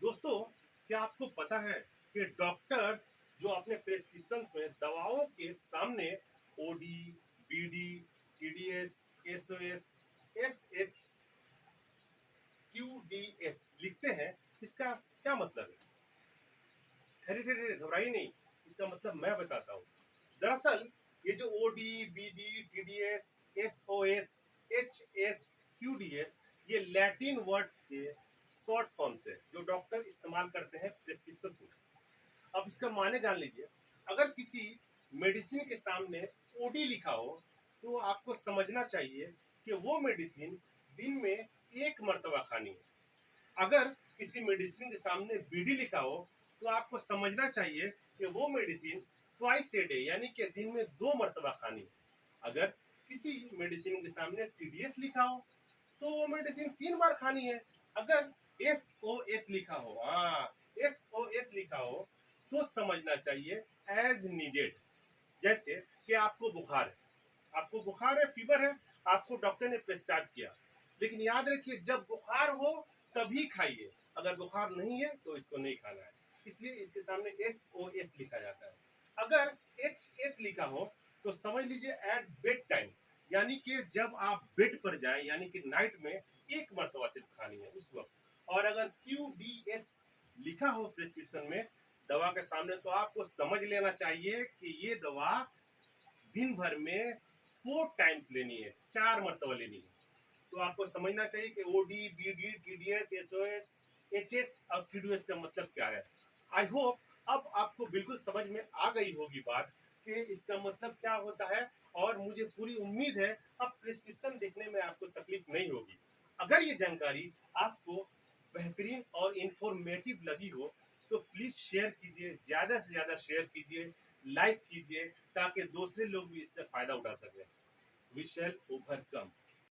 दोस्तों, क्या आपको पता है कि डॉक्टर्स जो अपने प्रेस्क्रिप्शन में दवाओं के सामने OD, BD, TDS, SOS, SH, QDS लिखते हैं, इसका क्या मतलब है? ठहरे ठहरे, घबराइए नहीं। इसका मतलब मैं बताता हूँ। दरअसल ये जो OD, BD, TDS, SOS, HS, QDS ये लैटिन वर्ड्स के शॉर्ट फॉर्म्स है जो डॉक्टर इस्तेमाल करते हैं प्रेस्क्रिप्शन में। अब इसका माने जान लीजिए। अगर किसी मेडिसिन के सामने ओडी लिखा हो तो आपको समझना चाहिए कि वो मेडिसिन दिन में एक मर्तबा खानी है। अगर किसी मेडिसिन के सामने बीडी लिखा हो तो आपको समझना चाहिए कि वो मेडिसिन ट्वाइस ए डे यानी कि दिन में 2 मर्तबा खानी है। अगर किसी मेडिसिन के सामने टीडीएस लिखा हो तो वो मेडिसिन 3 बार खानी है। अगर एस ओ एस लिखा हो, हाँ, एस ओ एस लिखा हो तो समझना चाहिए एज नीडेड। जैसे कि आपको बुखार है, फीवर है, आपको डॉक्टर ने प्रिस्क्राइब किया, लेकिन याद रखिए जब बुखार हो तभी खाइए। अगर बुखार नहीं है तो इसको नहीं खाना है। इसलिए इसके सामने एस ओ एस लिखा जाता है। अगर एच एस लिखा हो तो समझ लीजिए एट बेड टाइम, यानी कि जब आप बेड पर जाएं, यानी कि नाइट में एक मरतबा सिर्फ खानी है उस वक्त। और अगर क्यू डी एस लिखा हो प्रिस्क्रिप्शन में दवा के सामने तो आपको समझ लेना चाहिए कि ये दवा दिन भर में 4 टाइम्स लेनी है, 4 मरतबा लेनी है। तो आपको समझना चाहिए कि OD, BD, TDS, SOS, HS और क्यूडीएस का मतलब क्या है। आई होप अब आपको बिल्कुल समझ में आ गई होगी बात कि इसका मतलब क्या होता है। और मुझे पूरी उम्मीद है अब प्रिस्क्रिप्शन देखने में आपको तकलीफ नहीं होगी। अगर ये जानकारी आपको बेहतरीन और इंफॉर्मेटिव लगी हो तो प्लीज शेयर कीजिए, ज्यादा से ज्यादा शेयर कीजिए, लाइक कीजिए, ताकि दूसरे लोग भी इससे फायदा उठा सकें। We shall overcome.